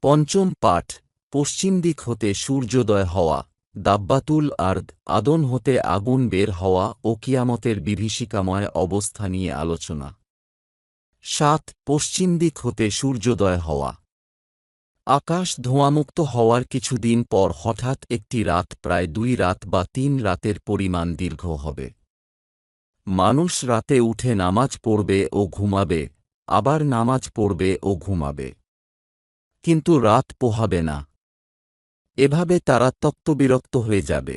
পঞ্চম পাঠ। পশ্চিম দিক হতে সূর্যোদয় হওয়া, দাব্বাতুল আর্দ, আদন হতে আগুন বের হওয়া ও কিয়ামতের বিভীষিকাময় অবস্থা নিয়ে আলোচনা। ৭ পশ্চিম দিক হতে সূর্যোদয় হওয়া। আকাশ ধোঁয়ামুক্ত হওয়ার কিছুদিন পর হঠাৎ একটি রাত প্রায় ২ রাত বা ৩ রাতের পরিমাণ দীর্ঘ হবে। মানুষ রাতে উঠে নামাজ পড়বে ও ঘুমাবে, আবার নামাজ পড়বে ও ঘুমাবে, কিন্তু রাত পোহাবে না। এভাবে তারা তপ্তবিরক্ত হয়ে যাবে।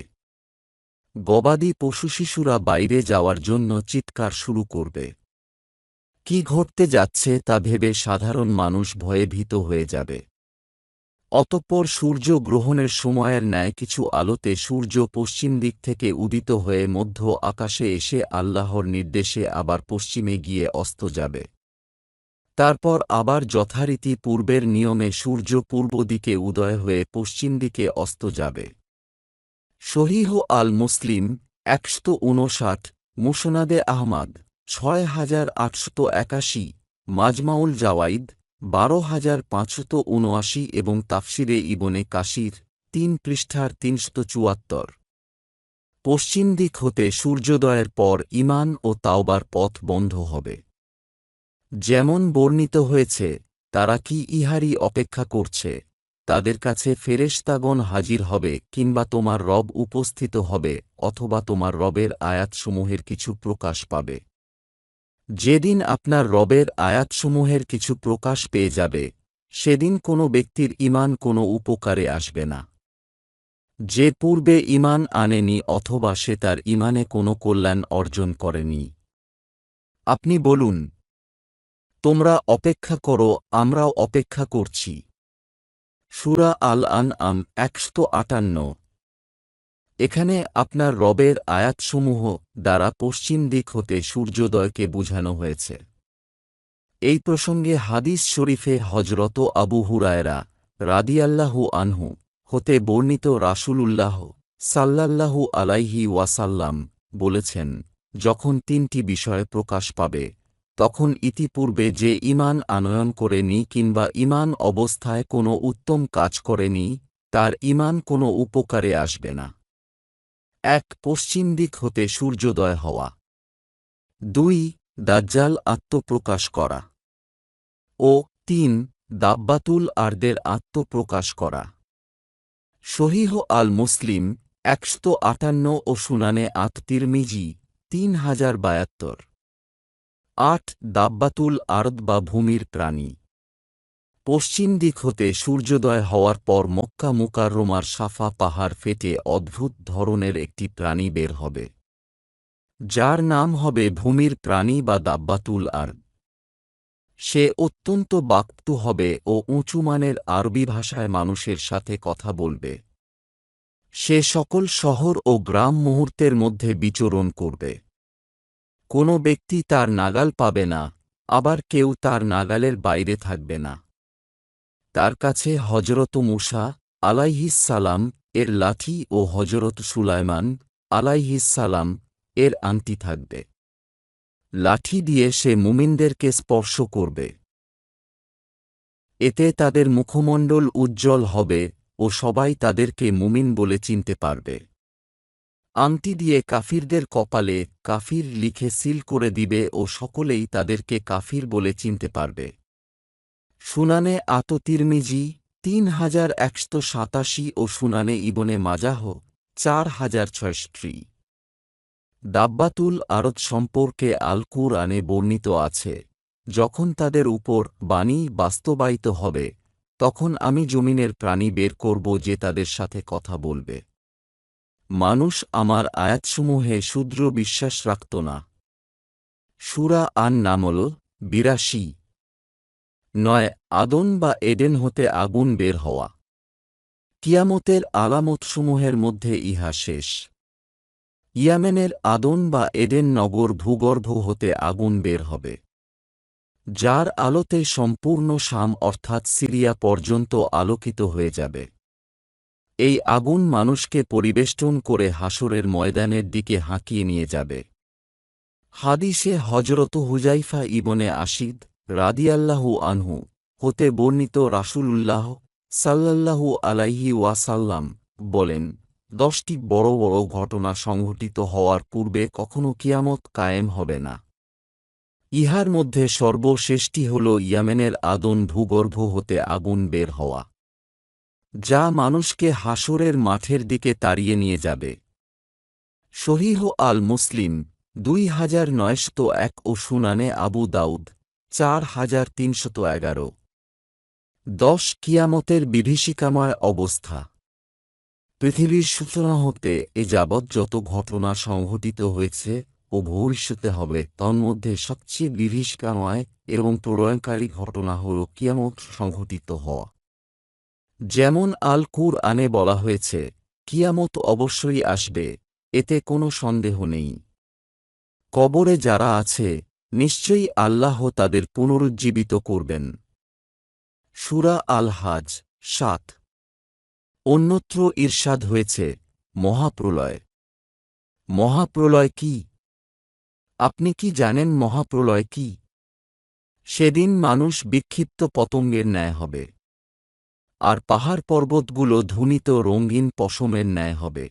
গবাদি পশুশিশুরা বাইরে যাওয়ার জন্য চিৎকার শুরু করবে। কি ঘটতে যাচ্ছে তা ভেবে সাধারণ মানুষ ভয়ে ভীত হয়ে যাবে। অতঃপর সূর্য গ্রহণের সময়ের ন্যায় কিছু আলোতে সূর্য পশ্চিম দিক থেকে উদিত হয়ে মধ্য আকাশে এসে আল্লাহর নির্দেশে আবার পশ্চিমে গিয়ে অস্ত যাবে। তারপর আবার যথারীতি পূর্বের নিয়মে সূর্য পূর্ব দিকে উদয় হয়ে পশ্চিম দিকে অস্ত যাবে। সহিহ আল মুসলিম ১৫৯, মুসনাদে আহমাদ ৬৮৮১, মাজমাউল জাওয়াইদ ১২৫৭৯ এবং তাফসিরে ইবনে কাসির ৩ পৃষ্ঠার ৩৭৪। পশ্চিম দিক হতে সূর্যোদয়ের পর ঈমান ও তাওবার পথ বন্ধ হবে। যেমন বর্ণিত হয়েছে, তারা কি ইহারই অপেক্ষা করছে? তাদের কাছে ফেরেশতাগণ হাজির হবে, কিংবা তোমার রব উপস্থিত হবে, অথবা তোমার রবের আয়াতসমূহের কিছু প্রকাশ পাবে। যেদিন আপনার রবের আয়াতসমূহের কিছু প্রকাশ পেয়ে যাবে, সেদিন কোনো ব্যক্তির ঈমান কোনো উপকারে আসবে না। যে পূর্বে ঈমান আনেনি অথবা সে তার ঈমানে কোনো কল্যাণ অর্জন করেনি। আপনি বলুন, তোমরা অপেক্ষা করো, আমরাও অপেক্ষা করছি। সূরা আল আনআম ১৫৮। এখানে আপনার রবের আয়াতসমূহ দ্বারা পশ্চিম দিক হতে সূর্যোদয়কে বুঝানো হয়েছে। এই প্রসঙ্গে হাদিস শরীফে হজরত আবু হুরায়রা রাদিয়াল্লাহু আনহু হতে বর্ণিত রাসূলুল্লাহ সাল্লাল্লাহু আলাইহি ওয়াসাল্লাম বলেছেন, যখন ৩টি বিষয় প্রকাশ পাবে, তখন ইতিপূর্বে যে ঈমান আনয়ন করেনি কিংবা ঈমান অবস্থায় কোনো উত্তম কাজ করেনি, তার ঈমান কোনো উপকারে আসবে না। ১ পশ্চিম দিক হতে সূর্যোদয় হওয়া। ২ দাজ্জাল আত্মপ্রকাশ করা। ও ৩ দাব্বাতুল আর্দের আত্মপ্রকাশ করা। সহিহ আল মুসলিম ১৫৮ ও সুনানে আত তিরমিজি ৩০৭২। ৮ দাব্বাতুল আর্দ বা ভূমির প্রাণী। পশ্চিম দিক হতে সূর্যোদয় হওয়ার পর মক্কা মুকাররমার সাফা পাহাড় ফেটে অদ্ভুত ধরনের একটি প্রাণী বের হবে, যার নাম হবে ভূমির প্রাণী বা দাব্বাতুল আর্দ। সে অত্যন্ত বাক্পটু হবে ও উঁচুমানের আরবি ভাষায় মানুষের সাথে কথা বলবে। সে সকল শহর ও গ্রাম মুহূর্তের মধ্যে বিচরণ করবে। কোনো ব্যক্তি তার নাগাল পাবে না, আবার কেউ তার নাগালের বাইরে থাকবে না। তার কাছে হজরত মূসা আলাইহিসসালাম এর লাঠি ও হজরত সুলাইমান আলাইহিসসালাম এর আংটি থাকবে। লাঠি দিয়ে সে মুমিনদেরকে স্পর্শ করবে। এতে তাদের মুখমণ্ডল উজ্জ্বল হবে ও সবাই তাদেরকে মুমিন বলে চিনতে পারবে। আংটি দিয়ে কাফিরদের কপালে কাফির লিখে সিল করে দিবে ও সকলেই তাদেরকে কাফির বলে চিনতে পারবে। সুনানে আত তিরমিজি ৩১৮৭ ও সুনানে ইবনে মাজাহ ৪০৬৬। দাব্বাতুল আরদ সম্পর্কে আল কুরআনে বর্ণিত আছে, যখন তাদের উপর বাণী বাস্তবায়িত হবে, তখন আমি জমিনের প্রাণী বের করব যে তাদের সাথে কথা বলবে। মানুষ আমার আয়াতসমূহে ক্ষুদ্র বিশ্বাস রাখত না। সূরা আন-নামল ৮২। ৯ আদন বা এডেন হতে আগুন বের হওয়া। কিয়ামতের আলামতসমূহের মধ্যে ইহা শেষ। ইয়েমেনের আদন বা এডেন নগর ভূগর্ভ হতে আগুন বের হবে, যার আলোতে সম্পূর্ণ শাম অর্থাৎ সিরিয়া পর্যন্ত আলোকিত হয়ে যাবে। এই আগুন মানুষকে পরিবেষ্টন করে হাসরের ময়দানের দিকে হাঁকিয়ে নিয়ে যাবে। হাদিসে হজরত হুজাইফা ইবনে আসিদ রাদিয়াল্লাহু আনহু হতে বর্ণিত রাসূলুল্লাহ সাল্লাল্লাহু আলাইহি ওয়াসাল্লাম বলেন, 10টি বড় বড় ঘটনা সংঘটিত হওয়ার পূর্বে কখনো কিয়ামত কায়েম হবে না। ইহার মধ্যে সর্বশেষটি হল ইয়ামেনের আদন ভূগর্ভ হতে আগুন বের হওয়া, যা মানুষকে হাসরের মাঠের দিকে তাড়িয়ে নিয়ে যাবে। সহিহ আল মুসলিম 2901 ও সুনানে আবু দাউদ 4311। 10 কিয়ামতের বিভীষিকাময় অবস্থা। পৃথিবীর সূচনা হতে এ যাবৎ যত ঘটনা সংঘটিত হয়েছে ও ভবিষ্যতে হবে, তন্মধ্যে সবচেয়ে বিভীষিকাময় এবং প্রলয়ঙ্কারী ঘটনা হল কিয়ামত সংঘটিত হওয়া। যেমন আল কুরআনে বলা হয়েছে, কিয়ামত অবশ্যই আসবে, এতে কোনো সন্দেহ নেই। কবরে যারা আছে, নিশ্চয়ই আল্লাহ তাদের পুনরুজ্জীবিত করবেন। সূরা আল হাজ 7। অন্যত্র ইরশাদ হয়েছে, মহাপ্রলয়। মহাপ্রলয় কি? আপনি কি জানেন মহাপ্রলয় কি? সেদিন মানুষ বিক্ষিপ্ত পতঙ্গের ন্যায় হবে, আর পাহাড় পর্বতগুলো ধুনিত রঙিন পশমের ন্যায় হবে।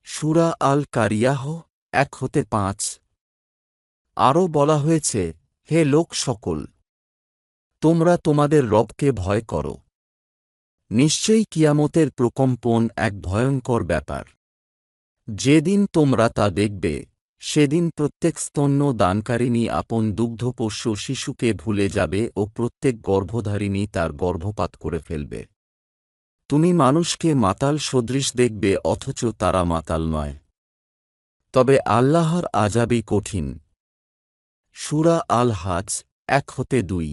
সূরা আল কারিয়াহ 1-5। আরও বলা হয়েছে, হে লোক সকল, তোমরা তোমাদের রবকে ভয় করো। নিশ্চয়ই কিয়ামতের প্রকম্পন এক ভয়ঙ্কর ব্যাপার। যেদিন তোমরা তা দেখবে, সেদিন প্রত্যেক স্তন্য দানকারিণী আপন দুগ্ধপোষ্য শিশুকে ভুলে যাবে ও প্রত্যেক গর্ভধারিণী তার গর্ভপাত করে ফেলবে। তুমি মানুষকে মাতাল সদৃশ দেখবে, অথচ তারা মাতাল নয়। তবে আল্লাহর আযাবই কঠিন। সূরা আল হাজ 1-2।